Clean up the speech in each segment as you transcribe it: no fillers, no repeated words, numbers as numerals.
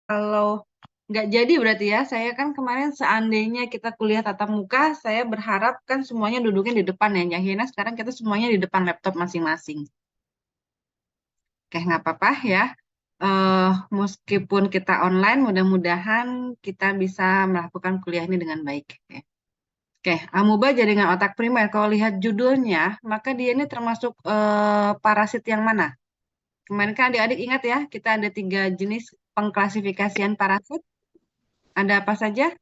Kalau nggak jadi berarti ya, saya kan kemarin seandainya kita kuliah tatap muka, saya berharap kan semuanya duduknya di depan ya. Akhirnya sekarang kita semuanya di depan laptop masing-masing. Oke, nggak apa-apa ya. eh Meskipun kita online, mudah-mudahan kita bisa melakukan kuliah ini dengan baik. Oke, amuba jaringan otak primer. Kalau lihat judulnya, maka dia ini termasuk parasit yang mana? Kemarin kan adik-adik ingat ya, kita ada 3 jenis pengklasifikasian parasit. Ada apa saja?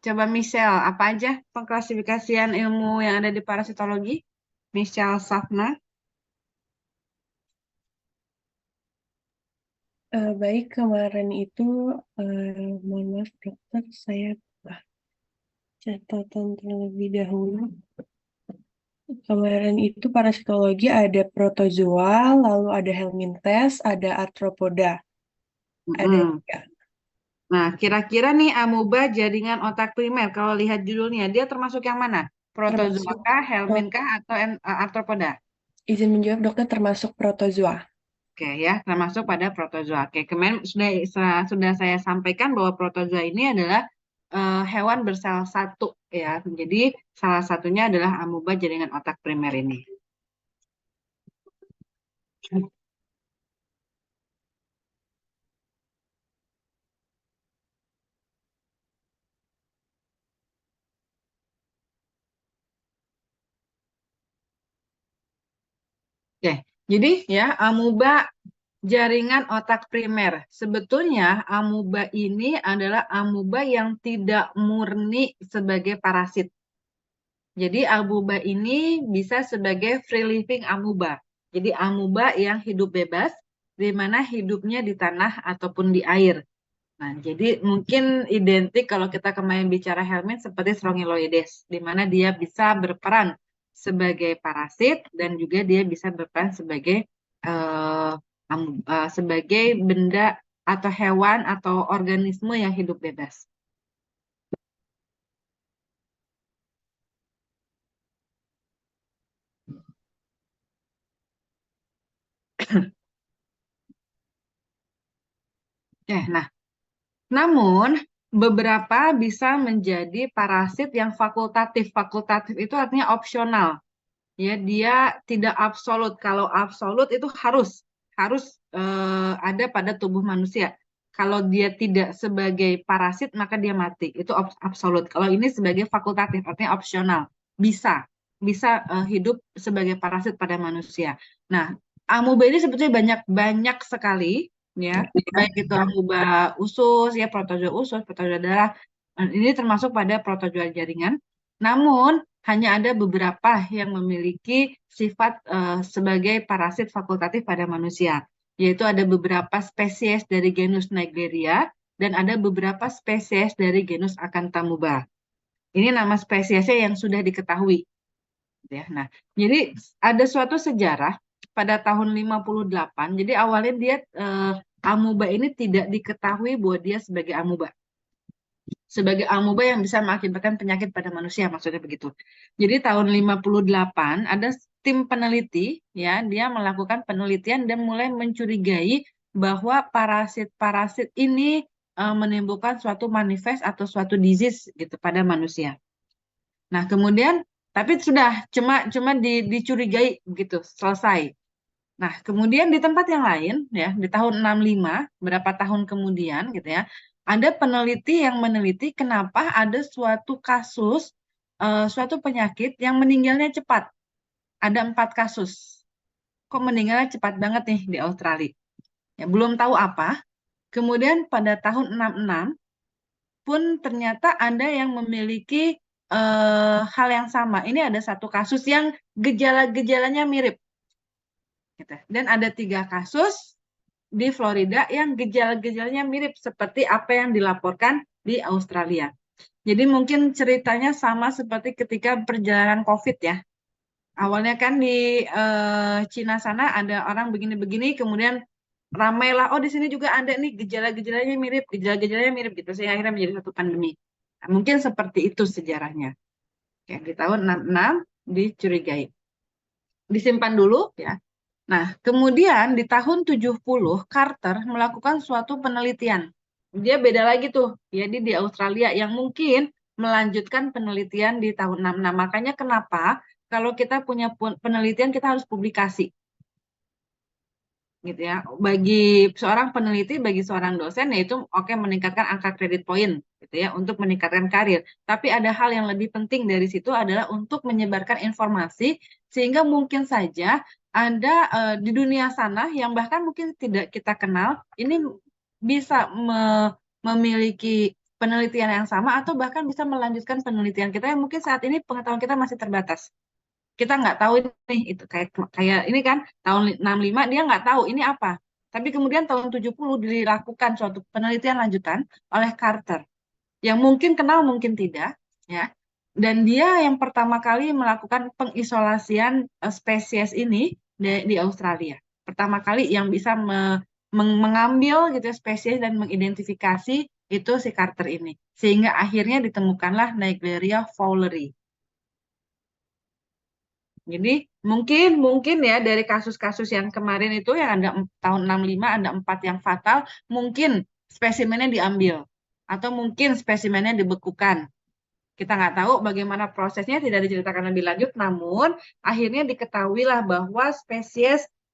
Coba Michelle, apa aja pengklasifikasian ilmu yang ada di parasitologi? Michelle Safna. Baik, kemarin itu, mohon maaf dokter, saya catatan terlebih dahulu. Kemarin itu parasitologi ada protozoa, lalu ada helminthes, ada arthropoda, ada Mm-mm. 3. Nah, kira-kira nih amuba jaringan otak primer, kalau lihat judulnya, dia termasuk yang mana? Protozoa Termasuk, kah, pro- helmin kah, atau arthropoda? izin menjawab dokter, termasuk protozoa. Oke ya, termasuk pada protozoa. Oke, kemarin sudah saya sampaikan bahwa protozoa ini adalah hewan bersel satu ya. Jadi salah satunya adalah amuba jaringan otak primer ini. Oke, jadi ya amuba jaringan otak primer. Sebetulnya amuba ini adalah amuba yang tidak murni sebagai parasit. Jadi amuba ini bisa sebagai free living amuba. Jadi amuba yang hidup bebas, di mana hidupnya di tanah ataupun di air. Nah, jadi mungkin identik kalau kita kemarin bicara helminth seperti Strongyloides, di mana dia bisa berperan sebagai parasit dan juga dia bisa berperan sebagai eh, sebagai benda atau hewan atau organisme yang hidup bebas. Nah, namun beberapa bisa menjadi parasit yang fakultatif. Fakultatif itu artinya opsional. Ya, dia tidak absolut. Kalau absolut itu harus ada pada tubuh manusia. Kalau dia tidak sebagai parasit maka dia mati. Itu absolut. Kalau ini sebagai fakultatif artinya opsional. Bisa bisa hidup sebagai parasit pada manusia. Nah, amuba ini sebetulnya banyak banyak sekali ya. Baik itu amuba usus ya, protozoa usus, protozoa darah. Ini termasuk pada protozoa jaringan. Namun hanya ada beberapa yang memiliki sifat sebagai parasit fakultatif pada manusia, yaitu ada beberapa spesies dari genus Naegleria dan ada beberapa spesies dari genus Acanthamuba. Ini nama spesiesnya yang sudah diketahui. Ya. Nah, jadi ada suatu sejarah pada tahun 58. Jadi awalnya dia amuba ini tidak diketahui bahwa dia sebagai amuba, sebagai amuba yang bisa mengakibatkan penyakit pada manusia, maksudnya begitu. Jadi tahun 58 ada tim peneliti ya, dia melakukan penelitian dan mulai mencurigai bahwa parasit-parasit ini menimbulkan suatu manifest atau suatu disease gitu pada manusia. Nah, kemudian tapi sudah cuma dicurigai begitu, selesai. Nah, kemudian di tempat yang lain ya, di tahun 65, berapa tahun kemudian gitu ya, ada peneliti yang meneliti kenapa ada suatu kasus, suatu penyakit yang meninggalnya cepat. Ada 4 kasus. Kok meninggalnya cepat banget nih di Australia? Ya, belum tahu apa. Kemudian pada tahun 66 pun ternyata ada yang memiliki hal yang sama. Ini ada satu kasus yang gejala-gejalanya mirip. Gitu. Dan ada 3 kasus di Florida yang gejala-gejalanya mirip seperti apa yang dilaporkan di Australia. Jadi mungkin ceritanya sama seperti ketika perjalanan COVID ya. Awalnya kan di Cina sana ada orang begini-begini, kemudian ramailah, oh di sini juga ada nih gejala-gejalanya mirip gitu, sehingga akhirnya menjadi satu pandemi. Nah, mungkin seperti itu sejarahnya. Ya, di tahun 66 dicurigai. Disimpan dulu ya. Nah, kemudian di tahun 70 Carter melakukan suatu penelitian. Dia beda lagi tuh, jadi di Australia yang mungkin melanjutkan penelitian di tahun 66. Makanya kenapa kalau kita punya penelitian kita harus publikasi. Gitu ya. Bagi seorang peneliti, bagi seorang dosen, yaitu oke meningkatkan angka kredit poin, gitu ya, untuk meningkatkan karir. Tapi ada hal yang lebih penting dari situ adalah untuk menyebarkan informasi sehingga mungkin saja ada di dunia sana yang bahkan mungkin tidak kita kenal, ini bisa memiliki penelitian yang sama atau bahkan bisa melanjutkan penelitian kita yang mungkin saat ini pengetahuan kita masih terbatas. Kita nggak tahu nih itu kayak kayak ini kan tahun 65 dia nggak tahu ini apa. Tapi kemudian tahun 70 dilakukan suatu penelitian lanjutan oleh Carter yang mungkin kenal mungkin tidak ya. Dan dia yang pertama kali melakukan pengisolasian spesies ini di Australia. Pertama kali yang bisa mengambil gitu ya, spesies dan mengidentifikasi itu si Carter ini. Sehingga akhirnya ditemukanlah Naegleria fowleri. Jadi mungkin ya dari kasus-kasus yang kemarin itu yang ada tahun 65 ada 4 yang fatal, mungkin spesimennya diambil atau mungkin spesimennya dibekukan. Kita nggak tahu bagaimana prosesnya tidak diceritakan lebih lanjut, namun akhirnya diketahuilah bahwa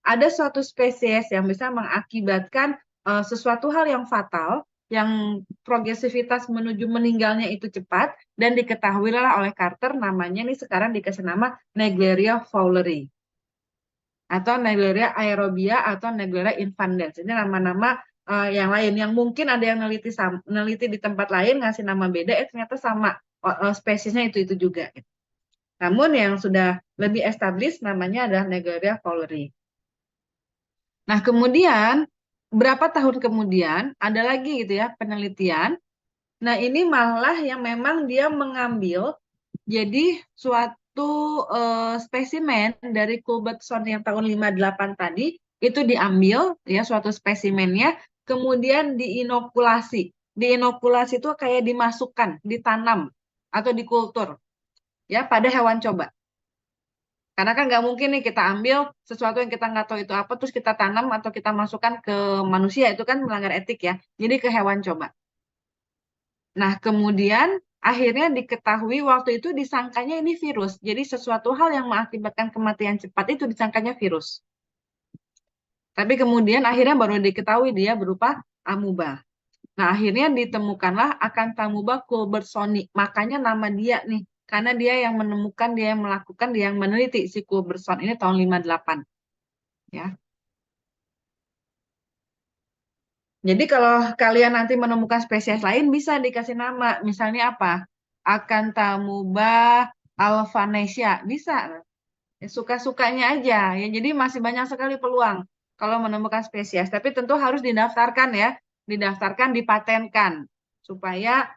ada suatu spesies yang bisa mengakibatkan sesuatu hal yang fatal, yang progresivitas menuju meninggalnya itu cepat, dan diketahuilah oleh Carter namanya nih sekarang dikasih nama Naegleria fowleri atau Naegleria aerobia atau Naegleria infandens. Ini nama-nama yang lain yang mungkin ada yang neliti di tempat lain ngasih nama beda, ternyata sama spesiesnya itu juga. Namun yang sudah lebih established namanya adalah Naegleria fowleri. Nah, kemudian berapa tahun kemudian ada lagi gitu ya penelitian. Nah, ini malah yang memang dia mengambil jadi suatu spesimen dari Culbertson yang tahun 58 tadi itu diambil ya suatu spesimennya kemudian diinokulasi. Diinokulasi itu kayak dimasukkan, ditanam atau dikultur ya pada hewan coba. Karena kan nggak mungkin nih kita ambil sesuatu yang kita nggak tahu itu apa, terus kita tanam atau kita masukkan ke manusia, itu kan melanggar etik ya. Jadi ke hewan coba. Nah, kemudian akhirnya diketahui waktu itu disangkanya ini virus. Jadi sesuatu hal yang mengakibatkan kematian cepat itu disangkanya virus. Tapi kemudian akhirnya baru diketahui dia berupa amuba. Nah, akhirnya ditemukanlah Acanthamuba culbertsoni. Makanya nama dia nih, karena dia yang menemukan, dia yang melakukan, dia yang meneliti si Culbertson ini tahun 58. Ya. Jadi kalau kalian nanti menemukan spesies lain bisa dikasih nama. Misalnya apa? Acanthamuba alvanesia. Bisa. Ya, suka-sukanya aja. Ya, jadi masih banyak sekali peluang kalau menemukan spesies. Tapi tentu harus didaftarkan ya. Didaftarkan, dipatenkan. Supaya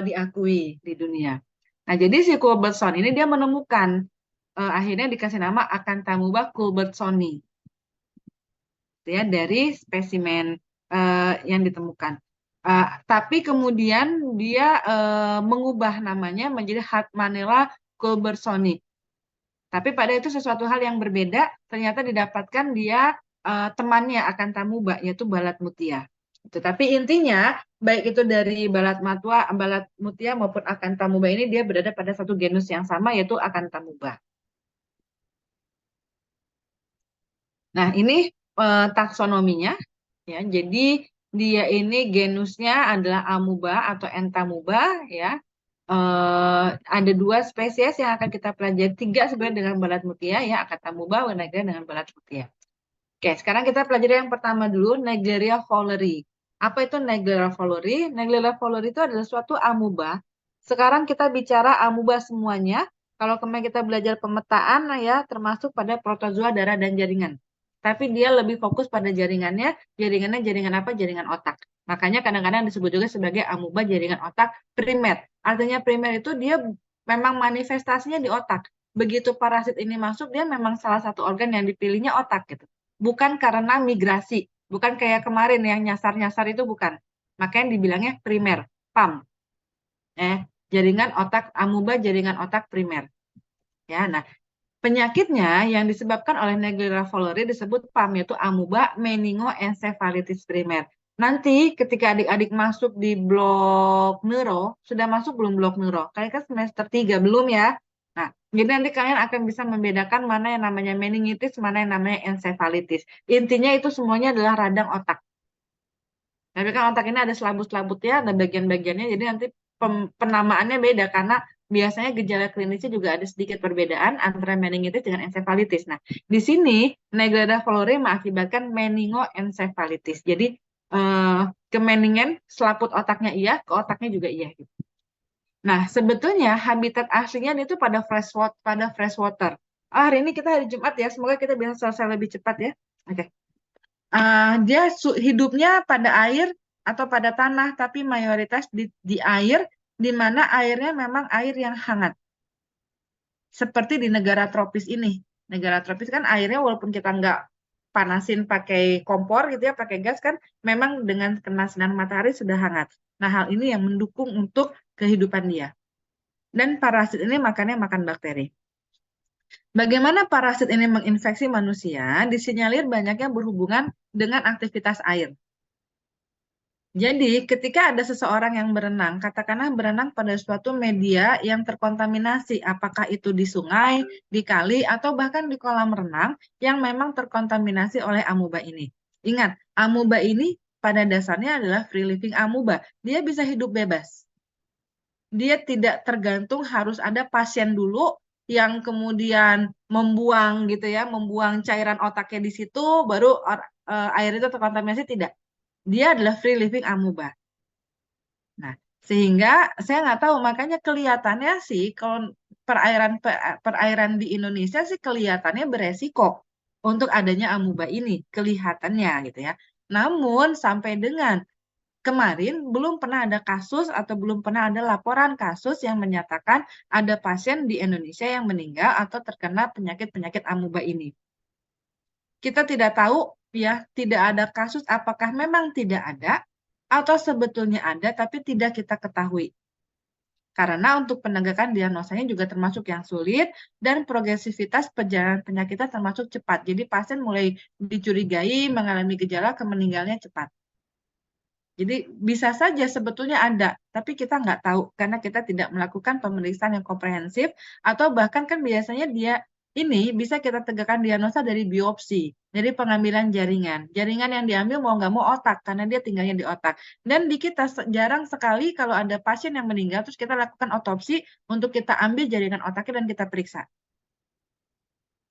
diakui di dunia. Nah, jadi si Culbertson ini dia menemukan. Akhirnya dikasih nama Acanthamuba culbertsoni. Ya, dari spesimen yang ditemukan. Tapi kemudian dia mengubah namanya menjadi Hartmanella culbertsoni. Tapi pada itu sesuatu hal yang berbeda, ternyata didapatkan dia temannya Acanthamuba, yaitu balat mutia. Tapi intinya, baik itu dari balat mutia maupun Acanthamuba ini, dia berada pada satu genus yang sama, yaitu Acanthamuba. Nah, ini taksonominya. Ya, jadi dia ini genusnya adalah Amuba atau Entamuba ya. Ada 2 spesies yang akan kita pelajari, 3 sebenarnya dengan balat mutia ya, Acanthamuba, Naegleria dengan balat mutia. Oke, sekarang kita pelajari yang pertama dulu, Naegleria fowleri. Apa itu Naegleria fowleri? Naegleria fowleri itu adalah suatu amuba. Sekarang kita bicara amuba semuanya. Kalau kemarin kita belajar pemetaan ya, termasuk pada protozoa darah dan jaringan. Tapi dia lebih fokus pada jaringannya. Jaringannya jaringan apa? Jaringan otak. Makanya kadang-kadang disebut juga sebagai amuba jaringan otak primer. Artinya primer itu dia memang manifestasinya di otak. Begitu parasit ini masuk, dia memang salah satu organ yang dipilihnya otak gitu. Bukan karena migrasi. Bukan kayak kemarin yang nyasar-nyasar itu bukan. Makanya dibilangnya primer, PAM. Jaringan otak amuba, jaringan otak primer. Ya, nah Penyakitnya yang disebabkan oleh Naegleria fowleri disebut PAM, yaitu amuba meningoencephalitis primer. Nanti ketika adik-adik masuk di blok neuro, sudah masuk belum blok neuro? Kalian kan semester 3, belum ya? Nah, jadi nanti kalian akan bisa membedakan mana yang namanya meningitis, mana yang namanya encephalitis. Intinya itu semuanya adalah radang otak. Tapi kan otak ini ada selabut-selabutnya, ada bagian-bagiannya, jadi nanti penamaannya beda karena biasanya gejala klinisnya juga ada sedikit perbedaan antara meningitis dengan encephalitis. Nah, di sini Naegleria fowleri mengakibatkan meningoencephalitis. Jadi kemeningen selaput otaknya iya, ke otaknya juga iya gitu. Nah, sebetulnya habitat aslinya itu pada freshwater. Hari ini kita hari Jumat ya, semoga kita bisa selesai lebih cepat ya. Oke. Dia hidupnya pada air atau pada tanah, tapi mayoritas di air, di mana airnya memang air yang hangat. Seperti di negara tropis ini. Negara tropis kan airnya walaupun kita nggak panasin pakai kompor gitu ya, pakai gas kan, memang dengan kena sinar matahari sudah hangat. Nah, hal ini yang mendukung untuk kehidupan dia. Dan parasit ini makannya makan bakteri. Bagaimana parasit ini menginfeksi manusia? Disinyalir banyaknya berhubungan dengan aktivitas air. Jadi, ketika ada seseorang yang berenang, katakanlah berenang pada suatu media yang terkontaminasi, apakah itu di sungai, di kali, atau bahkan di kolam renang yang memang terkontaminasi oleh amuba ini. Ingat, amuba ini pada dasarnya adalah free living amuba. Dia bisa hidup bebas. Dia tidak tergantung harus ada pasien dulu yang kemudian membuang gitu ya, membuang cairan otaknya di situ, baru air itu terkontaminasi, tidak. Dia adalah free living amuba. Nah, sehingga saya nggak tahu, makanya kelihatannya sih kalau perairan di Indonesia sih kelihatannya beresiko untuk adanya amuba ini, kelihatannya gitu ya. Namun sampai dengan kemarin belum pernah ada kasus atau belum pernah ada laporan kasus yang menyatakan ada pasien di Indonesia yang meninggal atau terkena penyakit-penyakit amuba ini. Kita tidak tahu ya, tidak ada kasus apakah memang tidak ada atau sebetulnya ada tapi tidak kita ketahui. Karena untuk penegakan diagnosanya juga termasuk yang sulit dan progresivitas perjalanan penyakitnya termasuk cepat. Jadi pasien mulai dicurigai mengalami gejala ke meninggalnya cepat. Jadi bisa saja sebetulnya ada, tapi kita nggak tahu karena kita tidak melakukan pemeriksaan yang komprehensif atau bahkan kan biasanya dia ini bisa kita tegakkan diagnosa dari biopsi, dari pengambilan jaringan. Jaringan yang diambil mau nggak mau otak karena dia tinggalnya di otak. Dan di kita jarang sekali kalau ada pasien yang meninggal terus kita lakukan otopsi untuk kita ambil jaringan otaknya dan kita periksa.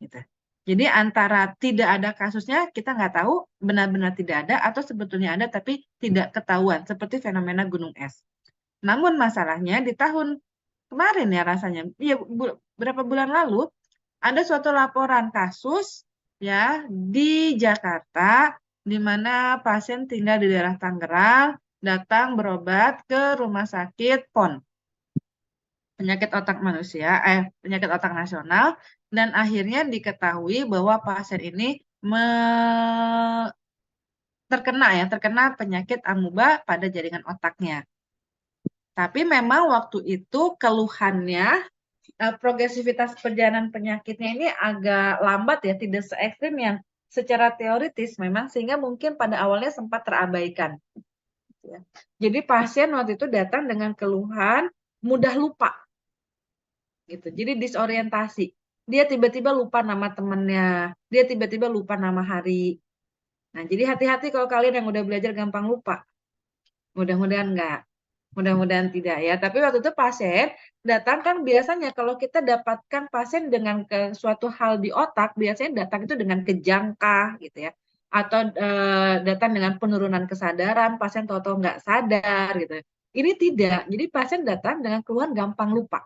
Gitu. Jadi antara tidak ada kasusnya, kita nggak tahu benar-benar tidak ada atau sebetulnya ada tapi tidak ketahuan, seperti fenomena gunung es. Namun masalahnya di tahun kemarin ya rasanya, ya berapa bulan lalu, ada suatu laporan kasus ya di Jakarta, di mana pasien tinggal di daerah Tangerang, datang berobat ke rumah sakit PON, penyakit otak manusia, penyakit otak nasional, dan akhirnya diketahui bahwa pasien ini terkena penyakit amuba pada jaringan otaknya. Tapi memang waktu itu keluhannya progresivitas perjalanan penyakitnya ini agak lambat ya, tidak se ekstrim yang secara teoritis memang, sehingga mungkin pada awalnya sempat terabaikan. Jadi pasien waktu itu datang dengan keluhan mudah lupa. Gitu. Jadi disorientasi. Dia tiba-tiba lupa nama temannya, dia tiba-tiba lupa nama hari. Nah, jadi hati-hati kalau kalian yang udah belajar gampang lupa. Mudah-mudahan enggak. Mudah-mudahan tidak ya. Tapi waktu itu pasien datang kan biasanya kalau kita dapatkan pasien dengan suatu hal di otak, biasanya datang itu dengan kejangka gitu ya. Atau datang dengan penurunan kesadaran, pasien tahu-tahu nggak sadar gitu. Ini tidak. Jadi pasien datang dengan keluhan gampang lupa.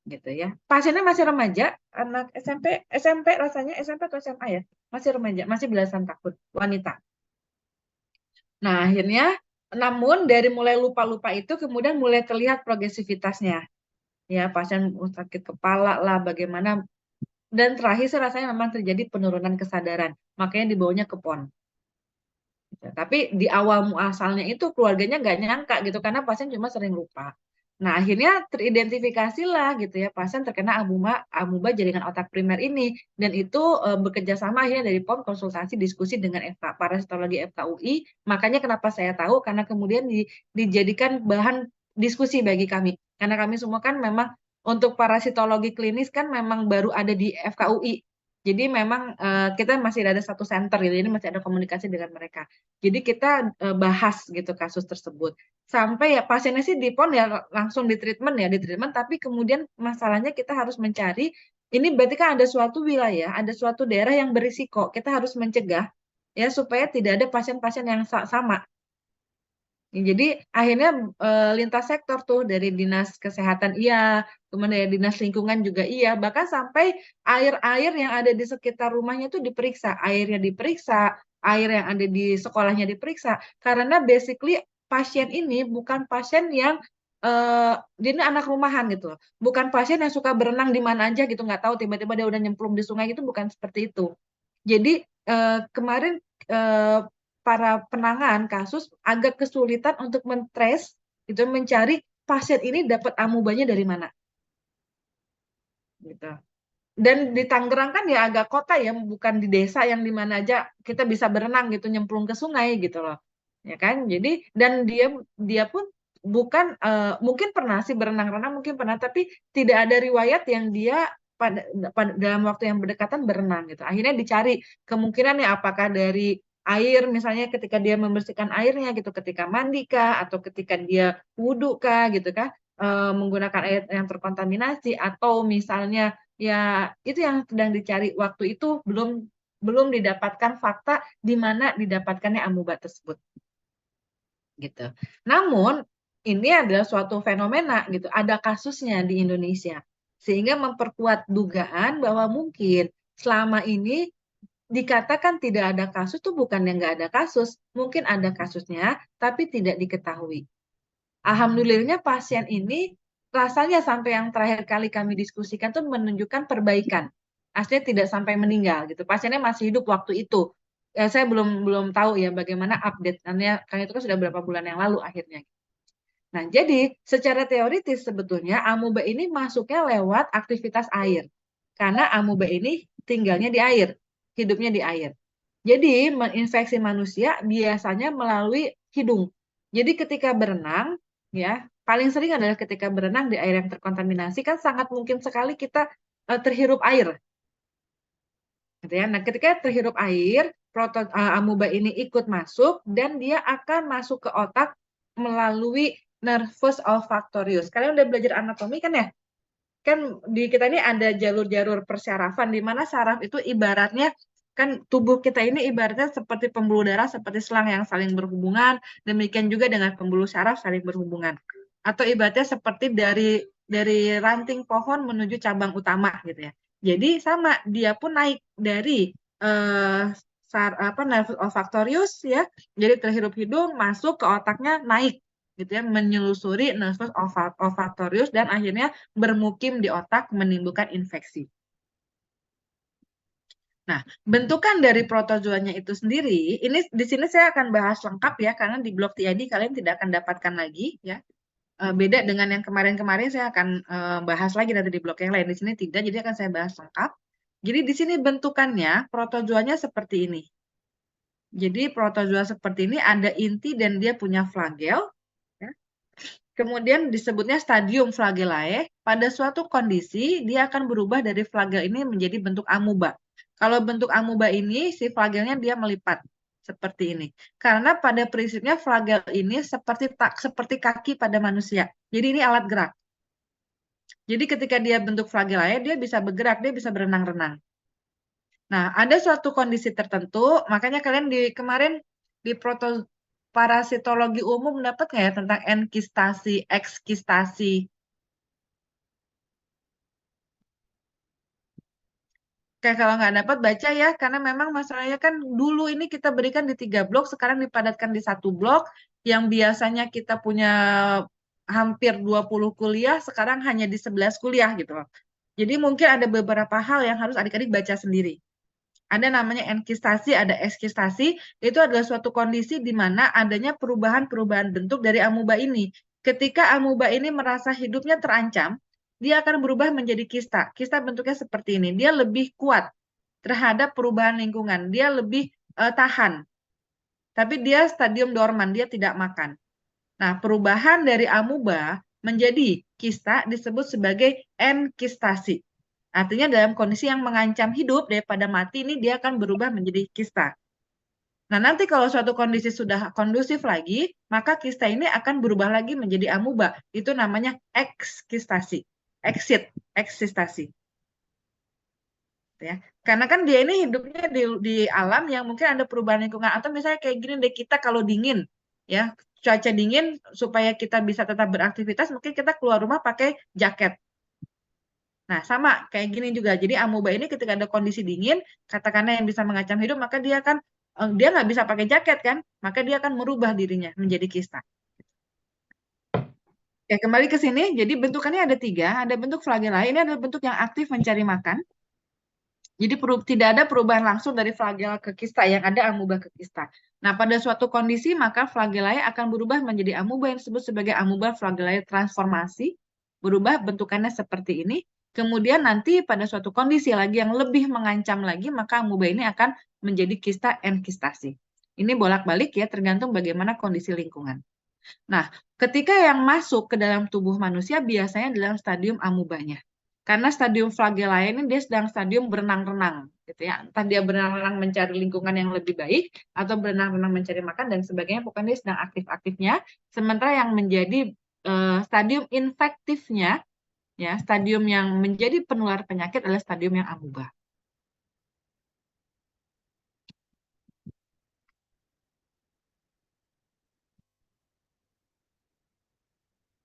Gitu ya. Pasiennya masih remaja, anak SMP rasanya SMP atau SMA ya, masih remaja, masih belasan tahun, wanita. Nah, akhirnya namun dari mulai lupa-lupa itu kemudian mulai terlihat progresivitasnya. Ya, pasien sakit kepala lah, bagaimana, dan terakhir sih rasanya memang terjadi penurunan kesadaran, makanya dibawanya ke PON. Gitu. Tapi di awal muasalnya itu keluarganya nggak nyangka gitu karena pasien cuma sering lupa. Nah, akhirnya teridentifikasilah gitu ya pasien terkena amuba jaringan otak primer ini, dan itu bekerja sama akhirnya dari POM konsultasi diskusi dengan FK parasitologi FKUI. Makanya kenapa saya tahu, karena kemudian dijadikan bahan diskusi bagi kami. Karena kami semua kan memang untuk parasitologi klinis kan memang baru ada di FKUI. Jadi memang kita masih ada satu center gitu, jadi masih ada komunikasi dengan mereka. Jadi kita bahas gitu kasus tersebut. Sampai ya pasiennya sih di PON ya langsung di treatment, tapi kemudian masalahnya kita harus mencari, ini berarti kan ada suatu wilayah, ada suatu daerah yang berisiko, kita harus mencegah ya supaya tidak ada pasien-pasien yang sama. Jadi akhirnya lintas sektor tuh dari dinas kesehatan iya, kemudian dari dinas lingkungan juga iya, bahkan sampai air-air yang ada di sekitar rumahnya itu diperiksa, airnya diperiksa, air yang ada di sekolahnya diperiksa, karena basically pasien ini bukan pasien yang dia ini anak rumahan gitu loh, bukan pasien yang suka berenang di mana aja gitu, nggak tahu tiba-tiba dia udah nyemplung di sungai gitu, bukan seperti itu. Jadi kemarin para penanganan kasus agak kesulitan untuk mentrace gitu, mencari pasien ini dapat amubanya dari mana gitu. Dan di Tangerang kan ya agak kota ya, bukan di desa yang di mana aja kita bisa berenang gitu, nyemplung ke sungai gitu loh. Ya kan? Jadi dan dia pun bukan mungkin pernah sih berenang-renang mungkin pernah, tapi tidak ada riwayat yang dia dalam waktu yang berdekatan berenang gitu. Akhirnya dicari kemungkinan ya apakah dari air misalnya ketika dia membersihkan airnya gitu, ketika mandi kah atau ketika dia wudhu kah gitu kan, menggunakan air yang terkontaminasi atau misalnya ya itu yang sedang dicari waktu itu belum didapatkan fakta di mana didapatkannya amuba tersebut gitu. Namun ini adalah suatu fenomena gitu, ada kasusnya di Indonesia sehingga memperkuat dugaan bahwa mungkin selama ini dikatakan tidak ada kasus tuh bukan yang nggak ada kasus, mungkin ada kasusnya tapi tidak diketahui. Alhamdulillahnya pasien ini rasanya sampai yang terakhir kali kami diskusikan tuh menunjukkan perbaikan. Aslinya tidak sampai meninggal gitu. Pasiennya masih hidup waktu itu. Saya belum tahu ya bagaimana update karena itu kan sudah berapa bulan yang lalu akhirnya. Nah, jadi secara teoritis sebetulnya amuba ini masuknya lewat aktivitas air. Karena amuba ini tinggalnya di air, hidupnya di air. Jadi menginfeksi manusia biasanya melalui hidung. Jadi ketika berenang, ya paling sering adalah ketika berenang di air yang terkontaminasi kan sangat mungkin sekali kita terhirup air, gitu ya. Nah, ketika terhirup air, amuba ini ikut masuk dan dia akan masuk ke otak melalui nervus olfactorius. Kalian udah belajar anatomi kan ya? Kan di kita ini ada jalur-jalur persyarafan di mana saraf itu ibaratnya kan tubuh kita ini ibaratnya seperti pembuluh darah, seperti selang yang saling berhubungan, demikian juga dengan pembuluh saraf saling berhubungan. Atau ibaratnya seperti dari ranting pohon menuju cabang utama gitu ya. Jadi sama, dia pun naik dari nervus olfactorius ya. Jadi terhirup hidung masuk ke otaknya naik gitu ya, menyelusuri nervus olfactorius dan akhirnya bermukim di otak menimbulkan infeksi. Nah, bentukan dari protozoanya itu sendiri, ini di sini saya akan bahas lengkap ya, karena di blog TID kalian tidak akan dapatkan lagi ya. Beda dengan yang kemarin-kemarin saya akan bahas lagi nanti di blog yang lain. Di sini tidak, jadi akan saya bahas lengkap. Jadi di sini bentukannya protozoanya seperti ini. Jadi protozoa seperti ini ada inti dan dia punya flagel. Ya. Kemudian disebutnya stadium flagellae. Pada suatu kondisi dia akan berubah dari flagel ini menjadi bentuk amuba. Kalau bentuk amuba ini si flagelnya dia melipat seperti ini. Karena pada prinsipnya flagel ini seperti kaki pada manusia. Jadi ini alat gerak. Jadi ketika dia bentuk flagellae dia bisa bergerak, dia bisa berenang-renang. Nah, ada suatu kondisi tertentu, makanya kalian kemarin di parasitologi umum dapat nggak ya tentang enkistasi, ekskistasi? Kayak kalau nggak dapat baca ya, karena memang masalahnya kan dulu ini kita berikan di 3 blok, sekarang dipadatkan di 1 blok, yang biasanya kita punya hampir 20 kuliah, sekarang hanya di 11 kuliah gitu loh. Jadi mungkin ada beberapa hal yang harus adik-adik baca sendiri. Ada namanya enkistasi, ada ekskistasi, itu adalah suatu kondisi di mana adanya perubahan-perubahan bentuk dari amuba ini. ketika amuba ini merasa hidupnya terancam, dia akan berubah menjadi kista. Kista bentuknya seperti ini. Dia lebih kuat terhadap perubahan lingkungan. Dia lebih tahan. Tapi dia stadium dorman, dia tidak makan. Nah, perubahan dari amuba menjadi kista disebut sebagai enkistasi. Artinya dalam kondisi yang mengancam hidup daripada mati ini dia akan berubah menjadi kista. Nah, nanti kalau suatu kondisi sudah kondusif lagi, maka kista ini akan berubah lagi menjadi amuba. Itu namanya ekskistasi. Eksistasi. Ya. Karena kan dia ini hidupnya di alam yang mungkin ada perubahan lingkungan. Atau misalnya kayak gini deh, kita kalau dingin, ya cuaca dingin, supaya kita bisa tetap beraktivitas, mungkin kita keluar rumah pakai jaket. Nah, sama kayak gini juga. Jadi amuba ini ketika ada kondisi dingin, katakanlah yang bisa mengancam hidup, maka dia nggak bisa pakai jaket kan, maka dia akan merubah dirinya menjadi kista. Ya, kembali ke sini. Jadi bentukannya ada 3. Ada bentuk flagella. Ini adalah bentuk yang aktif mencari makan. Jadi tidak ada perubahan langsung dari flagella ke kista, yang ada amuba ke kista. Nah, pada suatu kondisi maka flagellae akan berubah menjadi amuba yang disebut sebagai amuba flagellae transformasi. Berubah bentukannya seperti ini. Kemudian nanti pada suatu kondisi lagi yang lebih mengancam lagi, maka amuba ini akan menjadi kista enkistasi. Ini bolak-balik ya, tergantung bagaimana kondisi lingkungan. Nah, ketika yang masuk ke dalam tubuh manusia biasanya dalam stadium amubanya. Karena stadium flagella ini dia sedang stadium berenang-renang, gitu ya. Entah dia berenang-renang mencari lingkungan yang lebih baik atau berenang-renang mencari makan dan sebagainya. Pokoknya dia sedang aktif-aktifnya. Sementara yang menjadi stadium infektifnya, ya, stadium yang menjadi penular penyakit adalah stadium yang amuba.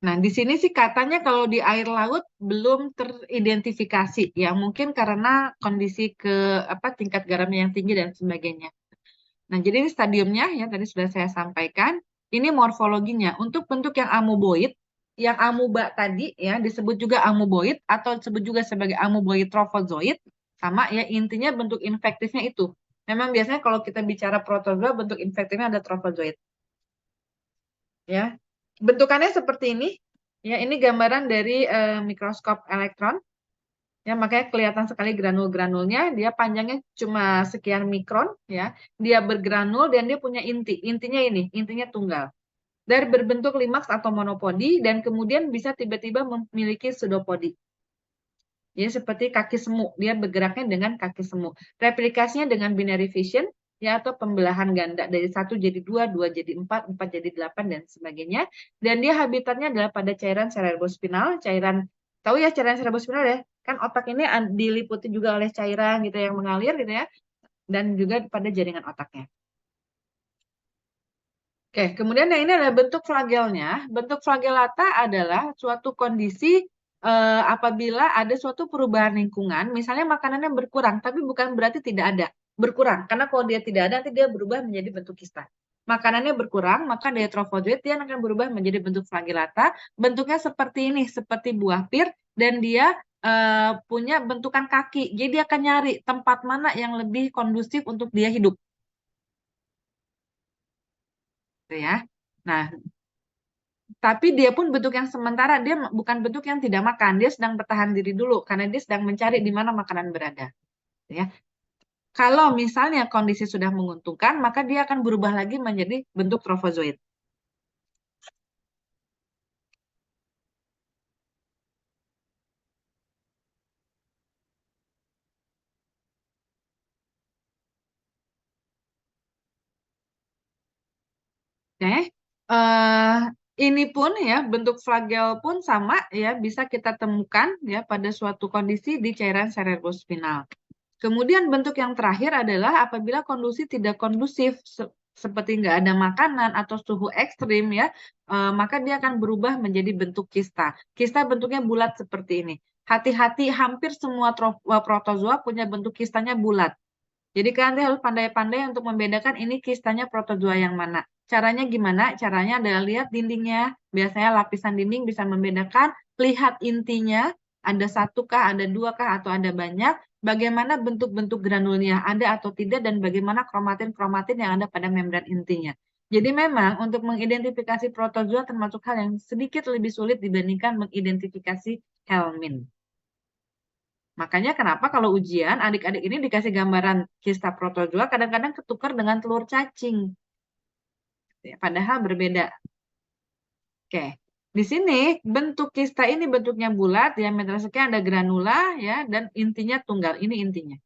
Nah, di sini sih katanya kalau di air laut belum teridentifikasi, ya mungkin karena kondisi tingkat garamnya yang tinggi dan sebagainya. Nah, jadi ini stadiumnya ya tadi sudah saya sampaikan. Ini morfologinya. Untuk bentuk yang amuboid, yang amuba tadi ya disebut juga amuboid atau disebut juga sebagai amuboid trophozoid, sama ya intinya bentuk infektifnya itu. Memang biasanya kalau kita bicara protozoa bentuk infektifnya ada trophozoid. Ya. Bentukannya seperti ini. Ya, ini gambaran dari mikroskop elektron. Ya, makanya kelihatan sekali granul-granulnya. Dia panjangnya cuma sekian mikron, ya. Dia bergranul dan dia punya inti. Intinya ini, intinya tunggal. Dari berbentuk limaks atau monopodi dan kemudian bisa tiba-tiba memiliki pseudopodi. Ya, seperti kaki semu. Dia bergeraknya dengan kaki semu. Replikasinya dengan binary fission, ya, atau pembelahan ganda dari 1 jadi 2, 2 jadi 4, 4 jadi 8, dan sebagainya. Dan dia habitatnya adalah pada cairan cerebrospinal, tahu ya cairan cerebrospinal ya? Kan otak ini diliputi juga oleh cairan gitu yang mengalir gitu ya, dan juga pada jaringan otaknya. Oke, kemudian yang ini adalah bentuk flagelnya. Bentuk flagellata adalah suatu kondisi apabila ada suatu perubahan lingkungan, misalnya makanannya berkurang, tapi bukan berarti tidak ada. Berkurang, karena kalau dia tidak ada, nanti dia berubah menjadi bentuk kista. Makanannya berkurang, maka dia trophozoid, dia akan berubah menjadi bentuk flagellata. Bentuknya seperti ini, seperti buah pir, dan dia punya bentukan kaki. Jadi dia akan nyari tempat mana yang lebih kondusif untuk dia hidup. Ya. Nah, tapi dia pun bentuk yang sementara, dia bukan bentuk yang tidak makan, dia sedang bertahan diri dulu karena dia sedang mencari di mana makanan berada. Ya. Kalau misalnya kondisi sudah menguntungkan, maka dia akan berubah lagi menjadi bentuk trophozoid. Oke. Ini pun ya bentuk flagel pun sama ya bisa kita temukan ya pada suatu kondisi di cairan cerebrospinal. Kemudian bentuk yang terakhir adalah apabila kondisi tidak kondusif seperti nggak ada makanan atau suhu ekstrim ya, maka dia akan berubah menjadi bentuk kista. Kista bentuknya bulat seperti ini. Hati-hati, hampir semua protozoa punya bentuk kistanya bulat. Jadi kalian harus pandai-pandai untuk membedakan ini kistanya protozoa yang mana. Caranya gimana? Caranya adalah lihat dindingnya. Biasanya lapisan dinding bisa membedakan. Lihat intinya, ada 1 kah, ada 2 kah, atau ada banyak. Bagaimana bentuk-bentuk granulnya, ada atau tidak, dan bagaimana kromatin-kromatin yang ada pada membran intinya. Jadi memang untuk mengidentifikasi protozoa termasuk hal yang sedikit lebih sulit dibandingkan mengidentifikasi helmin. Makanya kenapa kalau ujian adik-adik ini dikasih gambaran kista protozoa kadang-kadang ketukar dengan telur cacing. Padahal berbeda. Oke. Di sini bentuk kista ini bentuknya bulat, diameter sekian, ada granula ya, dan intinya tunggal. Ini intinya.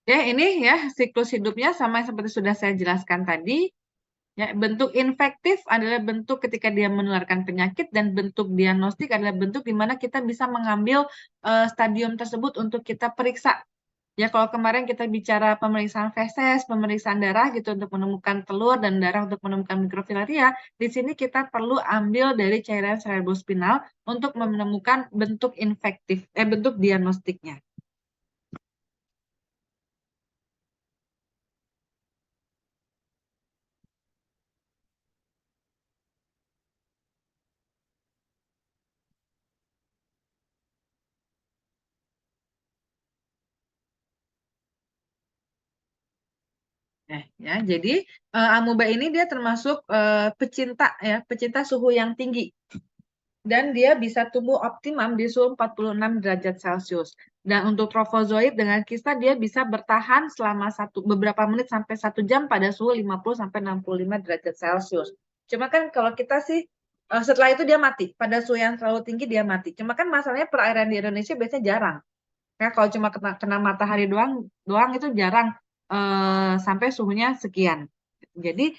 Ya, ini ya siklus hidupnya sama seperti sudah saya jelaskan tadi. Ya, bentuk infektif adalah bentuk ketika dia menularkan penyakit dan bentuk diagnostik adalah bentuk di mana kita bisa mengambil stadium tersebut untuk kita periksa. Ya, kalau kemarin kita bicara pemeriksaan feses, pemeriksaan darah gitu untuk menemukan telur dan darah untuk menemukan mikrofilaria, di sini kita perlu ambil dari cairan cerebrospinal untuk menemukan bentuk infektif, bentuk diagnostiknya. Ya, jadi amuba ini dia termasuk pecinta ya, pecinta suhu yang tinggi. Dan dia bisa tumbuh optimum di suhu 46 derajat Celcius. Dan untuk trofozoid dengan kista dia bisa bertahan selama beberapa menit sampai 1 jam pada suhu 50 sampai 65 derajat Celcius. Cuma kan kalau kita sih setelah itu dia mati. Pada suhu yang terlalu tinggi dia mati. Cuma kan masalahnya perairan di Indonesia biasanya jarang. Ya, kalau cuma kena matahari doang itu jarang sampai suhunya sekian. Jadi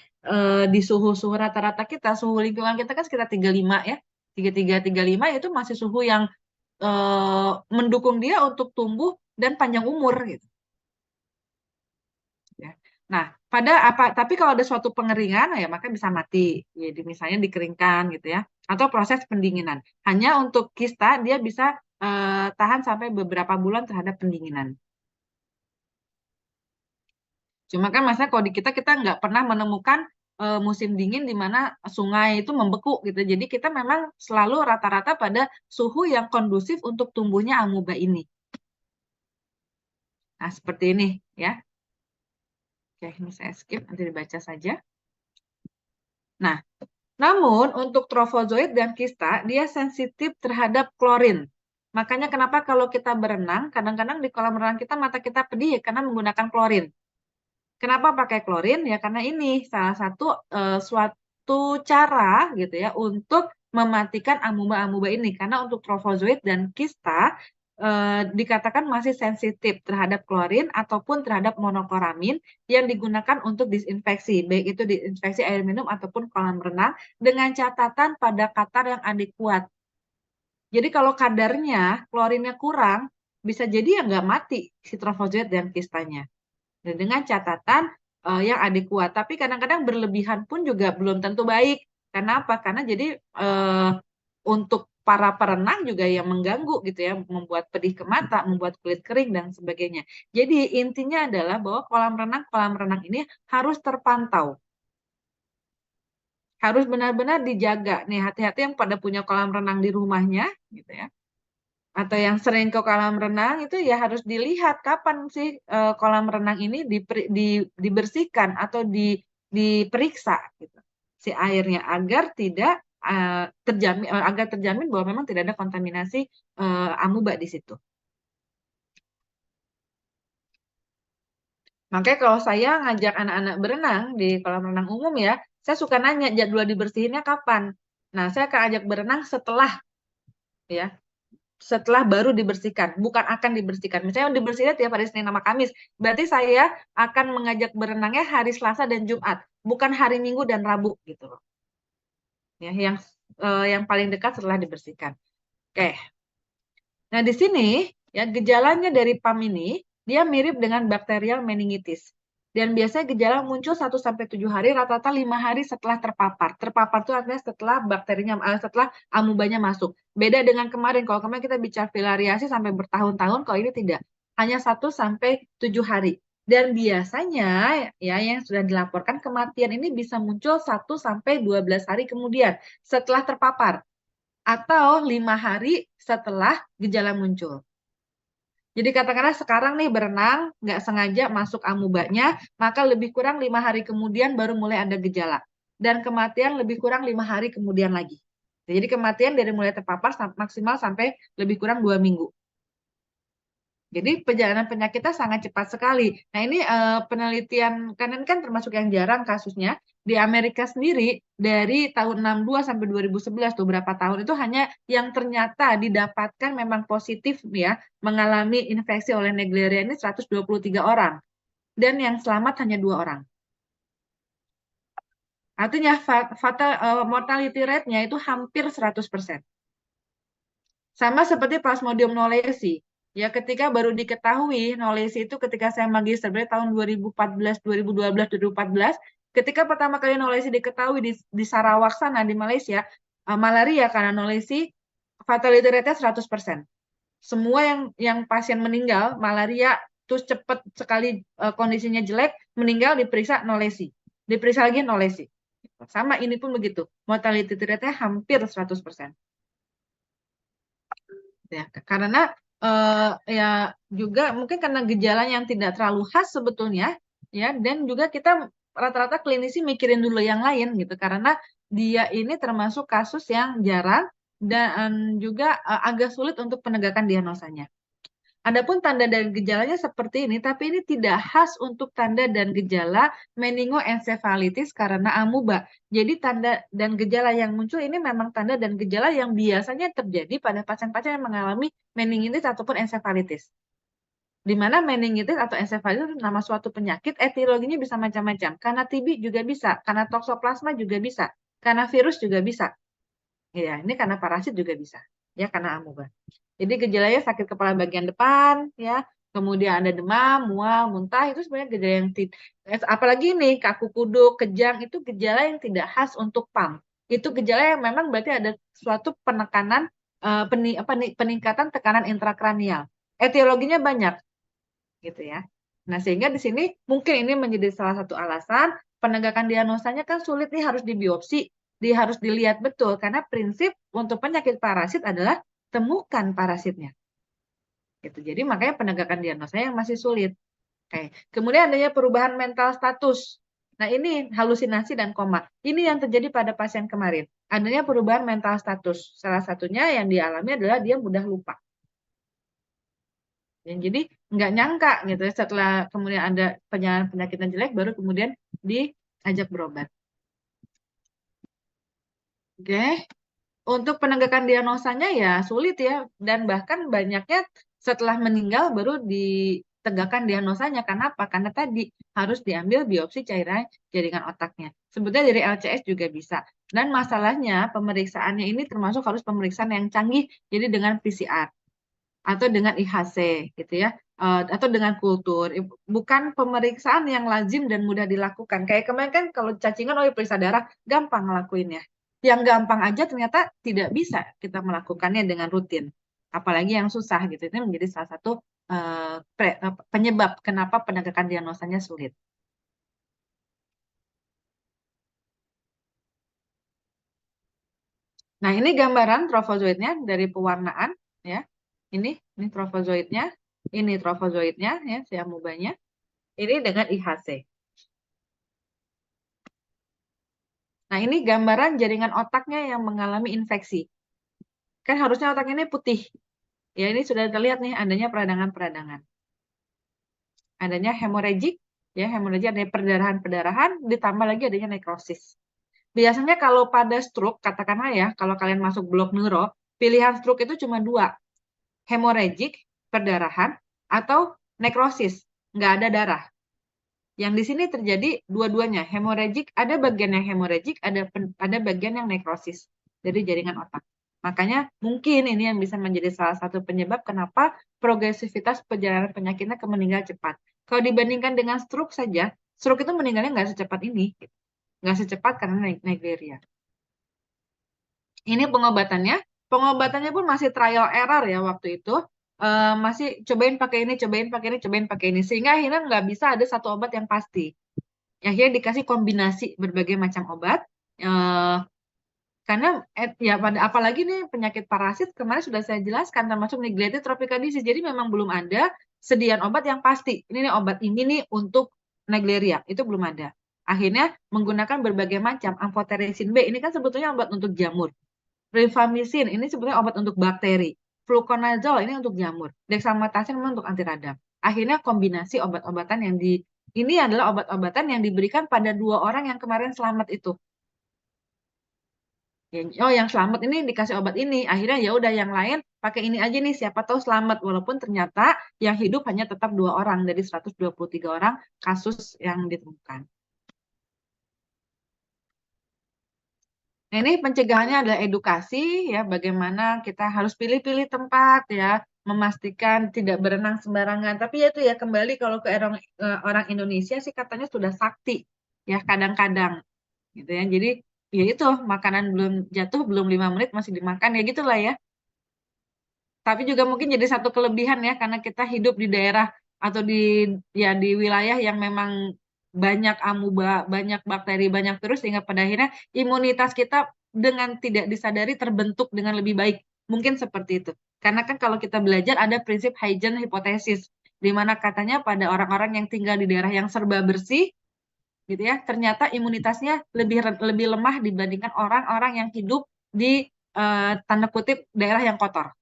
di suhu rata-rata kita, suhu lingkungan kita kan sekitar 35 ya. 33, 35 itu masih suhu yang mendukung dia untuk tumbuh dan panjang umur gitu. Ya. Nah, tapi kalau ada suatu pengeringan ya maka bisa mati. Jadi misalnya dikeringkan gitu ya atau proses pendinginan. Hanya untuk kista dia bisa tahan sampai beberapa bulan terhadap pendinginan. Cuma kan masalah kalau di kita nggak pernah menemukan musim dingin di mana sungai itu membeku gitu. Jadi kita memang selalu rata-rata pada suhu yang kondusif untuk tumbuhnya amuba ini. Nah, seperti ini ya. Oke, ini saya skip, nanti dibaca saja. Nah, namun untuk trofozoid dan kista, dia sensitif terhadap klorin. Makanya kenapa kalau kita berenang, kadang-kadang di kolam renang kita mata kita pedih ya, karena menggunakan klorin. Kenapa pakai klorin? Ya karena ini salah satu suatu cara gitu ya untuk mematikan amuba-amuba ini. Karena untuk trofozoid dan kista dikatakan masih sensitif terhadap klorin ataupun terhadap monokloramin yang digunakan untuk disinfeksi, baik itu disinfeksi air minum ataupun kolam renang dengan catatan pada kadar yang adekuat. Jadi kalau kadarnya klorinnya kurang, bisa jadi ya nggak mati si trofozoid dan kistanya. Dan dengan catatan yang adekuat. Tapi kadang-kadang berlebihan pun juga belum tentu baik. Kenapa? Karena jadi untuk para perenang juga yang mengganggu gitu ya, membuat pedih ke mata, membuat kulit kering dan sebagainya. Jadi intinya adalah bahwa kolam renang ini harus terpantau. Harus benar-benar dijaga. Nih hati-hati yang pada punya kolam renang di rumahnya gitu ya. Atau yang sering ke kolam renang itu ya harus dilihat kapan sih kolam renang ini dibersihkan atau diperiksa gitu si airnya agar tidak terjamin bahwa memang tidak ada kontaminasi amuba di situ. Makanya kalau saya ngajak anak-anak berenang di kolam renang umum ya, saya suka nanya jadwal dibersihinnya kapan. Nah, saya akan ajak berenang ya setelah baru dibersihkan, bukan akan dibersihkan. Misalnya dibersihnya tiap hari Senin sama Kamis, berarti saya akan mengajak berenangnya hari Selasa dan Jumat, bukan hari Minggu dan Rabu gitu loh. Ya, yang paling dekat setelah dibersihkan. Oke. Nah, di sini ya gejalanya dari PAM ini dia mirip dengan bakterial meningitis. Dan biasanya gejala muncul 1-7 hari, rata-rata 5 hari setelah terpapar. Terpapar itu artinya setelah amubanya masuk. Beda dengan kemarin, kalau kemarin kita bicara filariasi sampai bertahun-tahun, kalau ini tidak. Hanya 1-7 hari. Dan biasanya ya yang sudah dilaporkan kematian ini bisa muncul 1-12 hari kemudian setelah terpapar. atau 5 hari setelah gejala muncul. Jadi katakanlah sekarang nih berenang, nggak sengaja masuk amubanya, maka lebih kurang 5 hari kemudian baru mulai ada gejala. Dan kematian lebih kurang 5 hari kemudian lagi. Jadi kematian dari mulai terpapar maksimal sampai lebih kurang 2 minggu. Jadi perjalanan penyakitnya sangat cepat sekali. Nah ini penelitian, karena kan termasuk yang jarang kasusnya, di Amerika sendiri dari tahun 62 sampai 2011 tuh berapa tahun itu hanya yang ternyata didapatkan memang positif ya mengalami infeksi oleh Naegleria ini 123 orang dan yang selamat hanya 2 orang. Artinya fatal mortality rate-nya itu hampir 100%. Sama seperti Plasmodium knowlesi. Ya, ketika baru diketahui knowlesi itu ketika saya magister berarti tahun 2014, 2012, 2014, ketika pertama kali knowlesi diketahui di Sarawak sana di Malaysia, malaria karena knowlesi fatality rate-nya 100%. Semua yang pasien meninggal malaria terus cepat sekali kondisinya jelek, meninggal diperiksa knowlesi. Diperiksa lagi knowlesi. Sama ini pun begitu. Mortality rate-nya hampir 100%. Ya, karena ya juga mungkin karena gejala yang tidak terlalu khas sebetulnya ya dan juga kita rata-rata klinisi mikirin dulu yang lain gitu karena dia ini termasuk kasus yang jarang dan juga agak sulit untuk penegakan diagnosanya. Adapun tanda dan gejalanya seperti ini, tapi ini tidak khas untuk tanda dan gejala meningoencephalitis karena amuba. Jadi tanda dan gejala yang muncul ini memang tanda dan gejala yang biasanya terjadi pada pasien-pasien yang mengalami meningitis ataupun encephalitis. Di mana meningitis atau encephalitis itu nama suatu penyakit, etiologinya bisa macam-macam. Karena TB juga bisa, karena toksoplasma juga bisa, karena virus juga bisa. Ya, ini karena parasit juga bisa. Ya, karena amuba. Jadi gejalanya sakit kepala bagian depan, ya, kemudian ada demam, mual, muntah, itu sebenarnya gejala yang apalagi nih kaku kuduk, kejang, itu gejala yang tidak khas untuk PAM. Itu gejala yang memang berarti ada suatu penekanan, peningkatan tekanan intrakranial. Etiologinya banyak, gitu ya. Nah, sehingga di sini mungkin ini menjadi salah satu alasan penegakan diagnosanya kan sulit nih harus dibiopsi, harus dilihat betul karena prinsip untuk penyakit parasit adalah temukan parasitnya. Gitu. Jadi makanya penegakan diagnosa yang masih sulit. Oke. Kemudian adanya perubahan mental status. Nah, ini halusinasi dan koma. Ini yang terjadi pada pasien kemarin. Adanya perubahan mental status. Salah satunya yang dialami adalah dia mudah lupa. Dan jadi nggak nyangka gitu ya, setelah kemudian ada penyakit yang jelek baru kemudian diajak berobat. Oke. Untuk penegakan diagnosanya ya sulit ya, dan bahkan banyaknya setelah meninggal baru ditegakkan diagnosanya. Kenapa? Karena tadi harus diambil biopsi cairan jaringan otaknya. Sebetulnya dari LCS juga bisa. Dan masalahnya pemeriksaannya ini termasuk harus pemeriksaan yang canggih, jadi dengan PCR atau dengan IHC gitu ya, atau dengan kultur. Bukan pemeriksaan yang lazim dan mudah dilakukan. Kayak kemarin kan kalau cacingan periksa darah gampang ngelakuinnya. Yang gampang aja ternyata tidak bisa kita melakukannya dengan rutin. Apalagi yang susah gitu. Ini menjadi salah satu penyebab kenapa penegakan diagnosanya sulit. Nah, ini gambaran trofozoitnya dari pewarnaan ya. Ini trofozoitnya, ini trofozoitnya ya, si amubanya. Ini dengan IHC. Nah, ini gambaran jaringan otaknya yang mengalami infeksi. Kan harusnya otak ini putih. Ya, ini sudah terlihat nih adanya peradangan-peradangan. Adanya hemorrhagic, ya, hemorrhagic adanya perdarahan-perdarahan, ditambah lagi adanya nekrosis. Biasanya kalau pada stroke, katakanlah ya, kalau kalian masuk blok neuro, pilihan stroke itu cuma 2. Hemorrhagic, perdarahan, atau nekrosis, nggak ada darah. Yang di sini terjadi dua-duanya, hemorrhagic, ada bagian yang hemorrhagic, ada bagian yang nekrosis dari jaringan otak. Makanya mungkin ini yang bisa menjadi salah satu penyebab kenapa progresivitas perjalanan penyakitnya ke meninggal cepat. Kalau dibandingkan dengan stroke saja, stroke itu meninggalnya nggak secepat ini. Nggak secepat karena Naegleria. Ini pengobatannya. Pengobatannya pun masih trial error ya waktu itu. Masih cobain pakai ini, cobain pakai ini, cobain pakai ini. Sehingga akhirnya nggak bisa ada satu obat yang pasti. Akhirnya dikasih kombinasi berbagai macam obat. Karena ya apalagi nih penyakit parasit kemarin sudah saya jelaskan termasuk neglected tropical disease. Jadi memang belum ada sediaan obat yang pasti. Ini nih obat ini nih untuk Naegleria, itu belum ada. Akhirnya menggunakan berbagai macam amphotericin B, ini kan sebetulnya obat untuk jamur. Rifamycin, ini sebetulnya obat untuk bakteri. Fluconazole, ini untuk jamur. Dexamethasone memang untuk anti radang. Akhirnya kombinasi obat-obatan ini adalah obat-obatan yang diberikan pada 2 orang yang kemarin selamat itu. Oh, yang selamat ini dikasih obat ini. Akhirnya ya udah yang lain pakai ini aja nih, siapa tahu selamat. Walaupun ternyata yang hidup hanya tetap 2 orang dari 123 orang kasus yang ditemukan. Nah, ini pencegahannya adalah edukasi ya, bagaimana kita harus pilih-pilih tempat ya, memastikan tidak berenang sembarangan. Tapi ya itu ya kembali kalau ke orang Indonesia sih katanya sudah sakti ya kadang-kadang gitu ya. Jadi ya itu makanan belum jatuh belum 5 menit masih dimakan ya gitulah ya. Tapi juga mungkin jadi satu kelebihan ya karena kita hidup di daerah atau di wilayah yang memang banyak amuba, banyak bakteri, banyak virus sehingga pada akhirnya imunitas kita dengan tidak disadari terbentuk dengan lebih baik. Mungkin seperti itu. Karena kan kalau kita belajar ada prinsip hygiene hypothesis di mana katanya pada orang-orang yang tinggal di daerah yang serba bersih gitu ya, ternyata imunitasnya lebih lemah dibandingkan orang-orang yang hidup di tanda kutip daerah yang kotor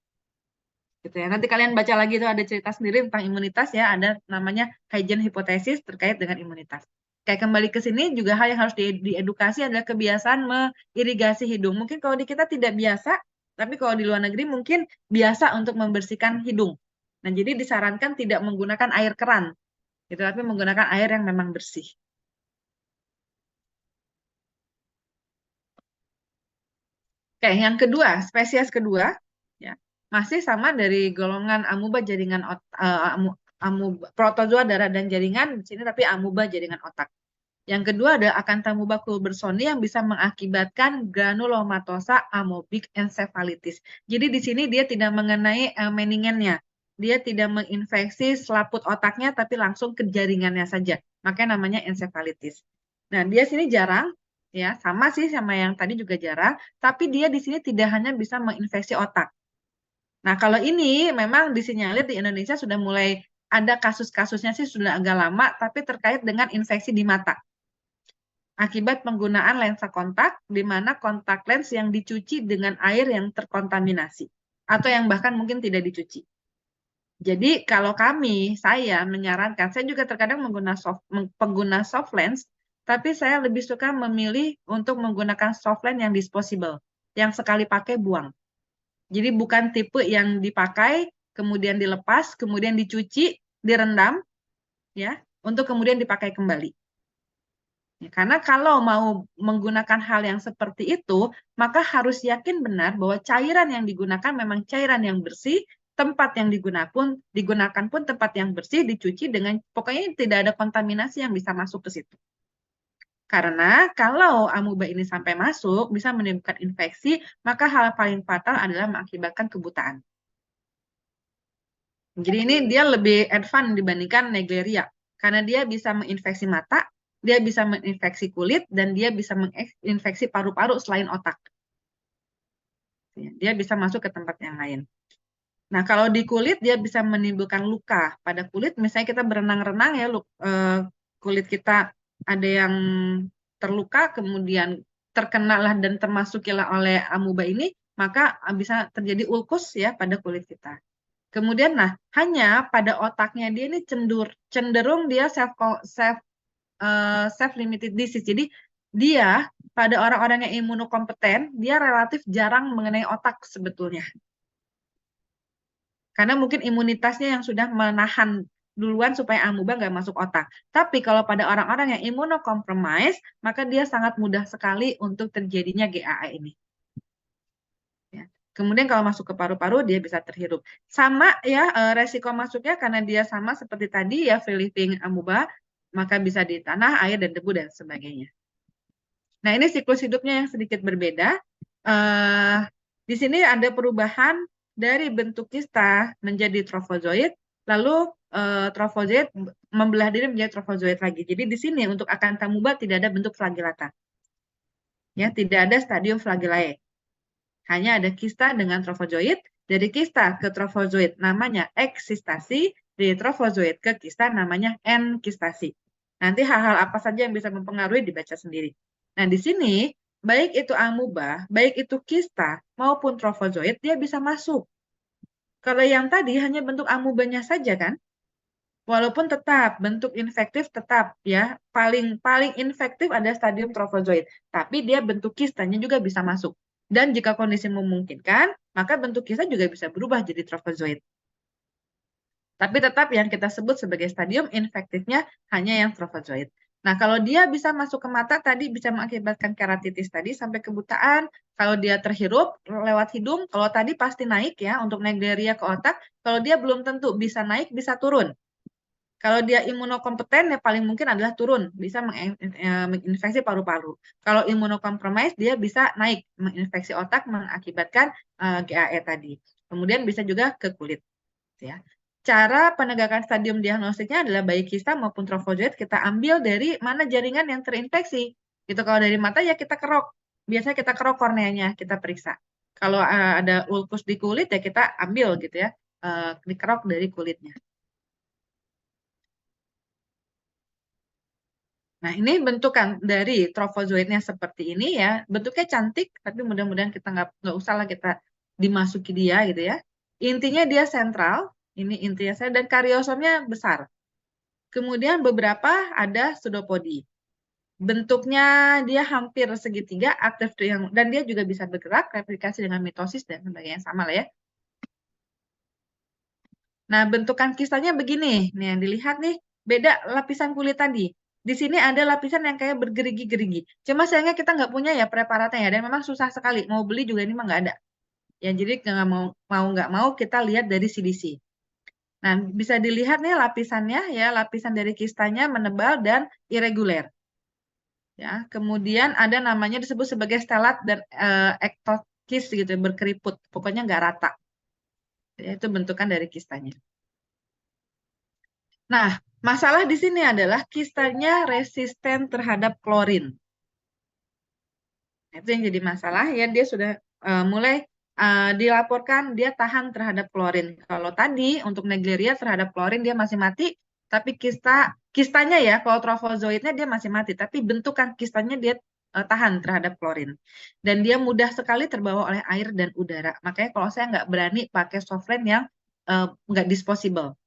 gitu ya. Nanti kalian baca lagi itu ada cerita sendiri tentang imunitas ya, ada namanya hygiene hipotesis terkait dengan imunitas. Kayak kembali ke sini juga hal yang harus diedukasi adalah kebiasaan mengirigasi hidung. Mungkin kalau di kita tidak biasa, tapi kalau di luar negeri mungkin biasa untuk membersihkan hidung. Nah, jadi disarankan tidak menggunakan air keran, gitu, tapi menggunakan air yang memang bersih. Oke, yang kedua, spesies kedua, ya, masih sama dari golongan amuba jaringan amuba, protozoa darah dan jaringan di sini tapi amuba jaringan otak. Yang kedua ada Acanthamoeba culbersoni yang bisa mengakibatkan granulomatosa amoebic encephalitis. Jadi di sini dia tidak mengenai meningennya. Dia tidak menginfeksi selaput otaknya tapi langsung ke jaringannya saja. Makanya namanya encephalitis. Nah, dia sini jarang ya, sama sih sama yang tadi juga jarang, tapi dia di sini tidak hanya bisa menginfeksi otak. Nah, kalau ini memang disinyalir di Indonesia sudah mulai ada kasus-kasusnya sih sudah agak lama, tapi terkait dengan infeksi di mata akibat penggunaan lensa kontak, di mana kontak lens yang dicuci dengan air yang terkontaminasi, atau yang bahkan mungkin tidak dicuci. Jadi kalau saya menyarankan, saya juga terkadang pengguna soft lens, tapi saya lebih suka memilih untuk menggunakan soft lens yang disposable, yang sekali pakai buang. Jadi bukan tipe yang dipakai, kemudian dilepas, kemudian dicuci, direndam, ya, untuk kemudian dipakai kembali. Ya, karena kalau mau menggunakan hal yang seperti itu, maka harus yakin benar bahwa cairan yang digunakan memang cairan yang bersih, tempat yang digunakan pun tempat yang bersih, dicuci dengan pokoknya tidak ada kontaminasi yang bisa masuk ke situ. Karena kalau amuba ini sampai masuk, bisa menimbulkan infeksi, maka hal paling fatal adalah mengakibatkan kebutaan. Jadi ini dia lebih advance dibandingkan Naegleria, karena dia bisa menginfeksi mata, dia bisa menginfeksi kulit, dan dia bisa menginfeksi paru-paru selain otak. Dia bisa masuk ke tempat yang lain. Nah, kalau di kulit, dia bisa menimbulkan luka pada kulit. Misalnya kita berenang-renang ya, kulit kita ada yang terluka, kemudian terkenalah dan termasukilah oleh amuba ini, maka bisa terjadi ulkus ya pada kulit kita. Kemudian, nah, hanya pada otaknya dia ini cenderung dia self limited disease. Jadi dia pada orang-orang yang imunokompeten, dia relatif jarang mengenai otak sebetulnya. Karena mungkin imunitasnya yang sudah menahan duluan supaya amuba nggak masuk otak. Tapi kalau pada orang-orang yang imunocompromised, maka dia sangat mudah sekali untuk terjadinya GAA ini. Ya. Kemudian kalau masuk ke paru-paru, dia bisa terhirup. Sama ya, resiko masuknya karena dia sama seperti tadi ya, free living amuba, maka bisa di tanah, air, dan debu, dan sebagainya. Nah, ini siklus hidupnya yang sedikit berbeda. Di sini ada perubahan dari bentuk kista menjadi trofozoid, lalu trofozoid membelah diri menjadi trofozoid lagi. Jadi di sini untuk Acanthamoeba tidak ada bentuk flagellata. Ya, tidak ada stadium flagellae. Hanya ada kista dengan trofozoid. Dari kista ke trofozoid namanya eksistasi, dari trofozoid ke kista namanya enkistasi. Nanti hal-hal apa saja yang bisa mempengaruhi dibaca sendiri. Nah, di sini baik itu amuba, baik itu kista maupun trofozoid dia bisa masuk. Kalau yang tadi hanya bentuk amubanya saja kan? Walaupun tetap bentuk infektif tetap ya, paling infektif ada stadium trofozoid, tapi dia bentuk kistanya juga bisa masuk. Dan jika kondisi memungkinkan, maka bentuk kista juga bisa berubah jadi trofozoid. Tapi tetap yang kita sebut sebagai stadium infektifnya hanya yang trofozoid. Nah, kalau dia bisa masuk ke mata tadi bisa mengakibatkan keratitis tadi sampai kebutaan. Kalau dia terhirup lewat hidung, kalau tadi pasti naik ya untuk Naegleria ke otak. Kalau dia belum tentu bisa naik, bisa turun. Kalau dia imunokompeten, ya paling mungkin adalah turun, bisa menginfeksi paru-paru. Kalau imunokompromis, dia bisa naik, menginfeksi otak, mengakibatkan GAE tadi. Kemudian bisa juga ke kulit. Ya. Cara penegakan stadium diagnostiknya adalah baik kista maupun trofozoid kita ambil dari mana jaringan yang terinfeksi. Gitu. Kalau dari mata ya kita kerok. Biasanya kita kerok korneanya, kita periksa. Kalau ada ulkus di kulit ya kita ambil gitu ya, dikerok dari kulitnya. Nah, ini bentukan dari trofozoidnya seperti ini ya. Bentuknya cantik, tapi mudah-mudahan kita nggak usah lah kita dimasuki dia gitu ya. Intinya dia sentral, ini intinya saya, dan kariosomnya besar. Kemudian beberapa ada pseudopodi. Bentuknya dia hampir segitiga, aktif dan dia juga bisa bergerak, replikasi dengan mitosis dan sebagainya sama lah ya. Nah, bentukan kistanya begini. Nih, yang dilihat nih, beda lapisan kulit tadi. Di sini ada lapisan yang kayak bergerigi-gerigi. Cuma sayangnya kita nggak punya ya preparatnya ya, dan memang susah sekali. Mau beli juga ini mah nggak ada. Ya, jadi nggak mau kita lihat dari CDC. Nah, bisa dilihat nih lapisannya ya, lapisan dari kistanya menebal dan irregular. Ya, kemudian ada namanya disebut sebagai stellat dan ektokis gitu, berkeriput. Pokoknya nggak rata. Ya, itu bentukan dari kistanya. Nah, masalah di sini adalah kistanya resisten terhadap klorin. Itu yang jadi masalah ya, dia sudah mulai dilaporkan dia tahan terhadap klorin. Kalau tadi untuk Naegleria terhadap klorin dia masih mati, tapi kistanya ya, kalau trofozoidnya dia masih mati, tapi bentukan kistanya dia tahan terhadap klorin. Dan dia mudah sekali terbawa oleh air dan udara. Makanya kalau saya nggak berani pakai softline yang nggak disposable.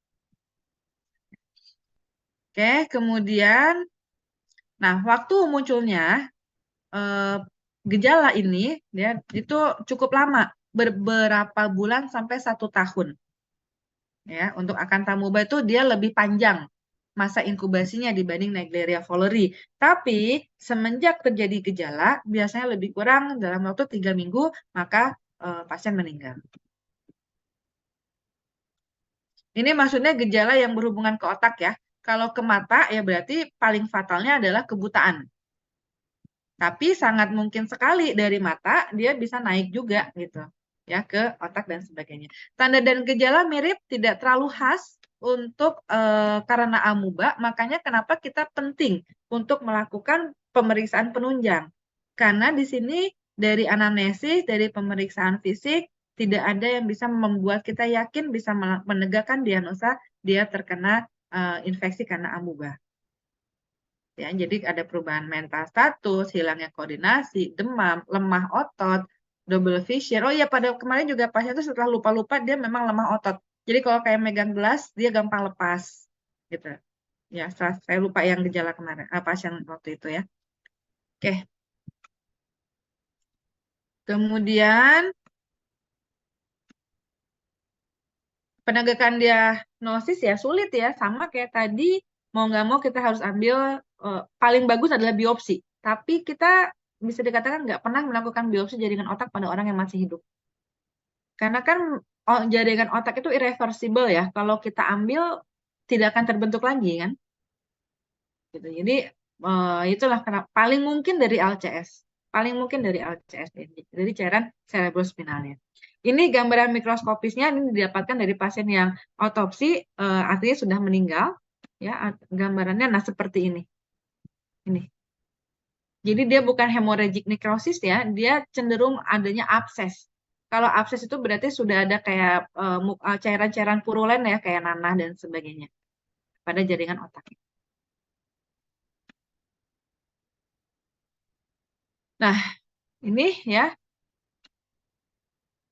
Oke, kemudian, nah waktu munculnya gejala ini, ya itu cukup lama, beberapa bulan sampai 1 tahun. Ya, untuk Acanthamoeba itu dia lebih panjang masa inkubasinya dibanding Naegleria fowleri. Tapi semenjak terjadi gejala, biasanya lebih kurang dalam waktu 3 minggu, maka pasien meninggal. Ini maksudnya gejala yang berhubungan ke otak ya. Kalau ke mata ya berarti paling fatalnya adalah kebutaan. Tapi sangat mungkin sekali dari mata dia bisa naik juga gitu ya ke otak dan sebagainya. Tanda dan gejala mirip, tidak terlalu khas untuk karena amuba, makanya kenapa kita penting untuk melakukan pemeriksaan penunjang. Karena di sini dari anamnesis, dari pemeriksaan fisik tidak ada yang bisa membuat kita yakin bisa menegakkan diagnosa dia terkena infeksi karena amuba. Ya, jadi ada perubahan mental status, hilangnya koordinasi, demam, lemah otot, double fissure. Oh iya, pada kemarin juga pasien itu setelah lupa-lupa dia memang lemah otot. Jadi kalau kayak megang gelas dia gampang lepas, gitu. Ya, saya lupa yang gejala kemarin, pasien waktu itu ya. Oke. Kemudian penegakan diagnosis ya sulit ya, sama kayak tadi, mau nggak mau kita harus ambil paling bagus adalah biopsi. Tapi kita bisa dikatakan nggak pernah melakukan biopsi jaringan otak pada orang yang masih hidup. Karena kan jaringan otak itu irreversible ya. Kalau kita ambil tidak akan terbentuk lagi kan. Gitu. Jadi itulah paling mungkin dari LCS. Paling mungkin dari LCS dari cairan cerebrospinalnya. Ini gambaran mikroskopisnya ini didapatkan dari pasien yang otopsi artinya sudah meninggal ya gambarannya nah seperti ini. Ini. Jadi dia bukan hemorrhagic necrosis ya, dia cenderung adanya abses. Kalau abses itu berarti sudah ada kayak cairan-cairan purulen ya, kayak nanah dan sebagainya pada jaringan otak. Nah, ini ya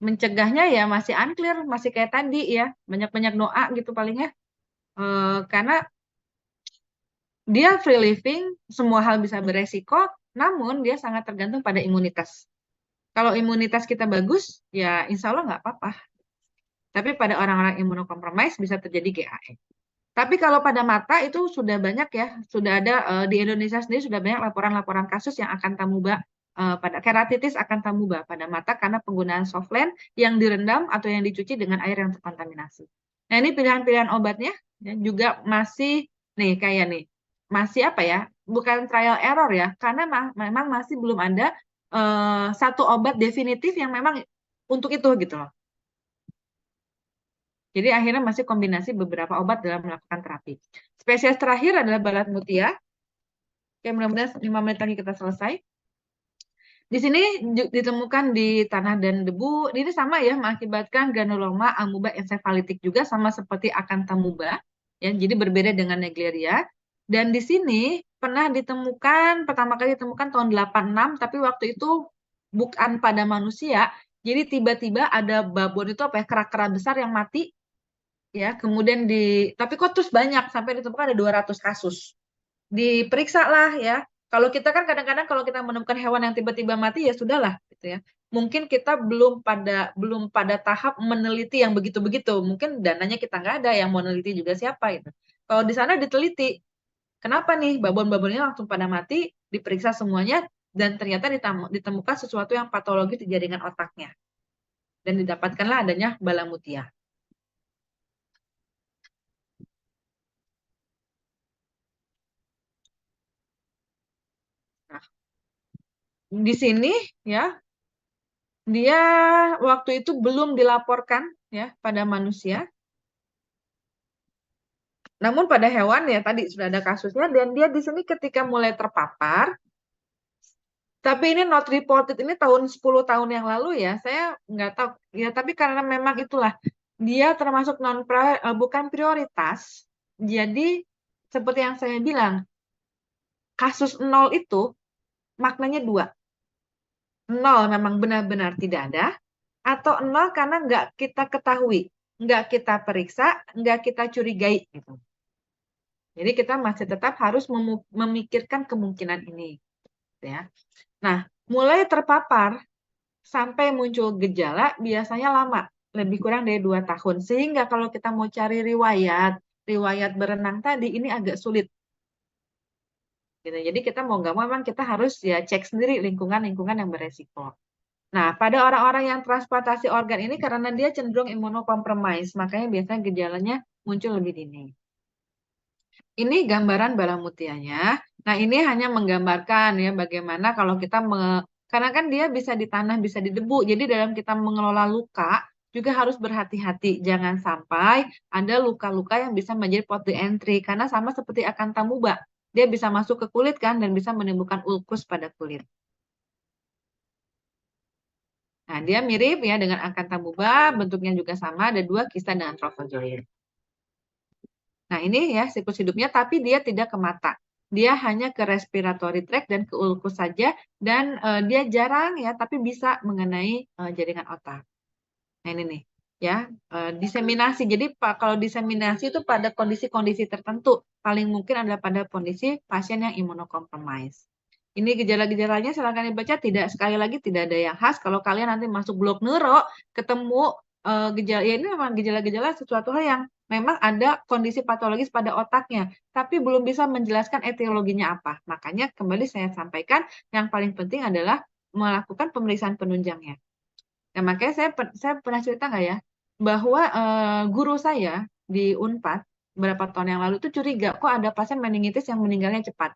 mencegahnya ya masih unclear, masih kayak tadi ya, banyak-banyak doa gitu palingnya. Karena dia free living, semua hal bisa beresiko, namun dia sangat tergantung pada imunitas. Kalau imunitas kita bagus, ya insya Allah nggak apa-apa. Tapi pada orang-orang imunokompromis bisa terjadi GAE. Tapi kalau pada mata itu sudah banyak ya, sudah ada di Indonesia sendiri sudah banyak laporan-laporan kasus yang akan tamuba pada keratitis akan tamuba pada mata karena penggunaan softland yang direndam atau yang dicuci dengan air yang terkontaminasi. Nah ini pilihan-pilihan obatnya ya, juga masih nih kayak nih masih apa ya? Bukan trial error ya, karena memang masih belum ada satu obat definitif yang memang untuk itu gitu loh. Jadi akhirnya masih kombinasi beberapa obat dalam melakukan terapi. Spesies terakhir adalah balat mutia. Oke, mudah-mudahan 5 menit lagi kita selesai. Di sini ditemukan di tanah dan debu. Ini sama ya, mengakibatkan granuloma amuba encephalitic juga sama seperti acanthamuba. Ya, jadi berbeda dengan Naegleria. Dan di sini pernah ditemukan, pertama kali ditemukan tahun 86, tapi waktu itu bukan pada manusia. Jadi tiba-tiba ada babon itu apa ya, kera-kera besar yang mati ya kemudian tapi kok terus banyak sampai ditemukan ada 200 kasus diperiksa lah ya. Kalau kita kan kadang-kadang kalau kita menemukan hewan yang tiba-tiba mati ya sudahlah gitu ya, mungkin kita belum pada tahap meneliti yang begitu-begitu, mungkin dananya kita nggak ada, yang mau meneliti juga siapa itu. Kalau di sana diteliti kenapa nih babon-babonnya langsung pada mati, diperiksa semuanya dan ternyata ditemukan sesuatu yang patologis di jaringan otaknya dan didapatkanlah adanya balamutia. Nah, di sini ya dia waktu itu belum dilaporkan ya pada manusia. Namun pada hewan ya tadi sudah ada kasusnya dan dia di sini ketika mulai terpapar, tapi ini not reported ini tahun 10 tahun yang lalu ya. Saya nggak tahu ya, tapi karena memang itulah dia termasuk bukan prioritas. Jadi seperti yang saya bilang, kasus 0 itu maknanya 2. 0 memang benar-benar tidak ada, atau 0 karena nggak kita ketahui, nggak kita periksa, nggak kita curigai gitu. Jadi kita masih tetap harus memikirkan kemungkinan ini, ya. Nah, mulai terpapar sampai muncul gejala biasanya lama, lebih kurang dari 2 tahun. Sehingga kalau kita mau cari riwayat berenang tadi ini agak sulit. Gitu. Jadi kita mau nggak mau memang kita harus ya cek sendiri lingkungan-lingkungan yang beresiko. Nah, pada orang-orang yang transplantasi organ ini karena dia cenderung imunokompromis, makanya biasanya gejalanya muncul lebih dini. Ini gambaran balamutianya. Nah, ini hanya menggambarkan ya bagaimana kalau kita karena kan dia bisa di tanah, bisa di debu. Jadi dalam kita mengelola luka juga harus berhati-hati. Jangan sampai ada luka-luka yang bisa menjadi port de entry karena sama seperti acanthamuba. Dia bisa masuk ke kulit kan dan bisa menimbulkan ulkus pada kulit. Nah, dia mirip ya dengan acanthamuba, bentuknya juga sama, ada 2 kista dengan trophozoid. Nah, ini ya siklus hidupnya, tapi dia tidak ke mata. Dia hanya ke respiratory tract dan ke ulkus saja, dan dia jarang ya, tapi bisa mengenai jaringan otak. Nah, ini nih, ya, diseminasi. Jadi kalau diseminasi itu pada kondisi-kondisi tertentu, paling mungkin adalah pada kondisi pasien yang imunokompromis. Ini gejala-gejalanya silakan dibaca, tidak sekali lagi tidak ada yang khas. Kalau kalian nanti masuk blok neuro, ketemu gejala, ya ini memang gejala-gejala sesuatu hal yang memang ada kondisi patologis pada otaknya, tapi belum bisa menjelaskan etiologinya apa. Makanya kembali saya sampaikan, yang paling penting adalah melakukan pemeriksaan penunjangnya. Nah, makanya saya pernah cerita nggak ya, bahwa guru saya di Unpad beberapa tahun yang lalu itu curiga, kok ada pasien meningitis yang meninggalnya cepat.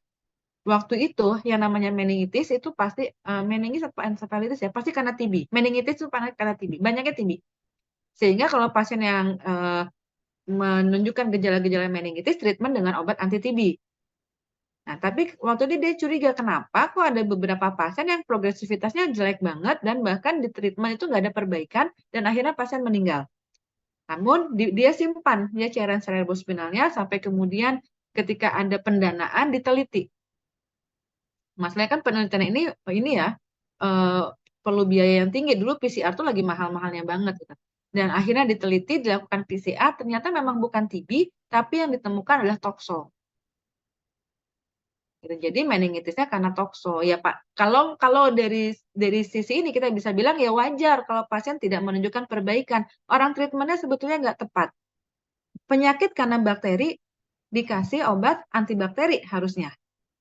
Waktu itu yang namanya meningitis itu pasti meningis atau encephalitis ya, pasti karena TB. Meningitis itu karena TB, banyaknya TB. Sehingga kalau pasien yang menunjukkan gejala-gejala meningitis, treatment dengan obat anti TB. Nah, tapi waktu itu dia curiga, kenapa kok ada beberapa pasien yang progresivitasnya jelek banget dan bahkan di treatment itu nggak ada perbaikan dan akhirnya pasien meninggal. Namun dia simpan ya cairan cerebrospinalnya sampai kemudian ketika ada pendanaan diteliti. Masalahnya kan penelitian ini ya perlu biaya yang tinggi. Dulu PCR tuh lagi mahal-mahalnya banget gitu. Dan akhirnya diteliti, dilakukan PCR, ternyata memang bukan TB, tapi yang ditemukan adalah tokso. Gitu. Jadi meningitisnya karena tokso. Ya Pak, kalau dari sisi ini kita bisa bilang ya wajar kalau pasien tidak menunjukkan perbaikan. Orang treatmentnya sebetulnya nggak tepat. Penyakit karena bakteri dikasih obat antibakteri harusnya.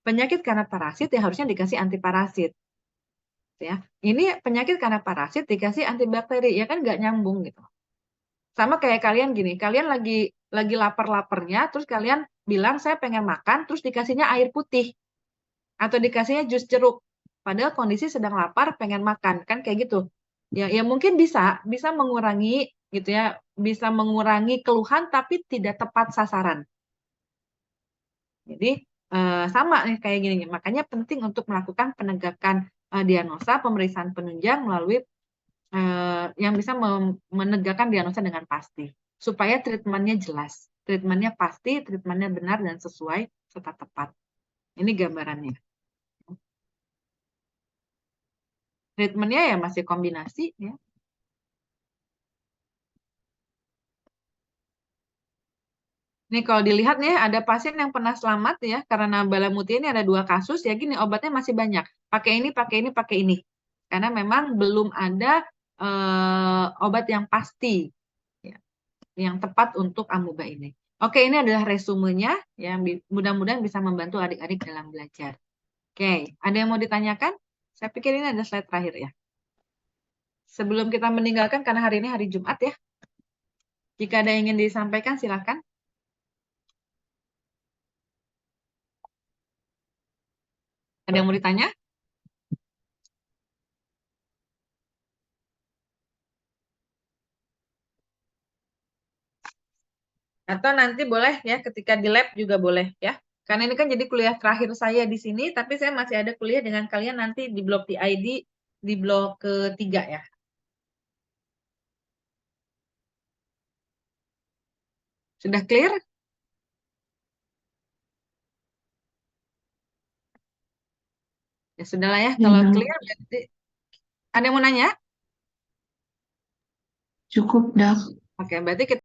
Penyakit karena parasit ya harusnya dikasih antiparasit. Ya, ini penyakit karena parasit dikasih antibakteri ya kan nggak nyambung gitu. Sama kayak kalian gini, kalian lagi lapar-laparnya, terus kalian bilang saya pengen makan, terus dikasihnya air putih atau dikasihnya jus jeruk. Padahal kondisi sedang lapar, pengen makan, kan kayak gitu. Ya mungkin bisa mengurangi gitu ya, bisa mengurangi keluhan tapi tidak tepat sasaran. Jadi sama nih kayak gini, makanya penting untuk melakukan penegakan diagnosa, pemeriksaan penunjang melalui yang bisa menegakkan diagnosa dengan pasti, supaya treatmentnya jelas, treatmentnya pasti, treatmentnya benar dan sesuai serta tepat. Ini gambarannya. Treatmentnya ya masih kombinasi ya. Nih kalau dilihat nih ada pasien yang pernah selamat ya karena balamutia ini ada 2 kasus ya gini obatnya masih banyak. Pakai ini, pakai ini, pakai ini. Karena memang belum ada obat yang pasti ya, yang tepat untuk amuba ini. Oke, ini adalah resumenya yang mudah-mudahan bisa membantu adik-adik dalam belajar. Oke, ada yang mau ditanyakan? Saya pikir ini ada slide terakhir ya. Sebelum kita meninggalkan karena hari ini hari Jumat ya. Jika ada yang ingin disampaikan silakan. Ada yang mau ditanya? Atau nanti boleh ya ketika di lab juga boleh ya. Karena ini kan jadi kuliah terakhir saya di sini, tapi saya masih ada kuliah dengan kalian nanti di blok TID di blok ketiga ya. Sudah clear? Ya sudahlah ya, Ya, kalau Dok. clear berarti ada yang mau nanya? Cukup, Dok. Oke, berarti kita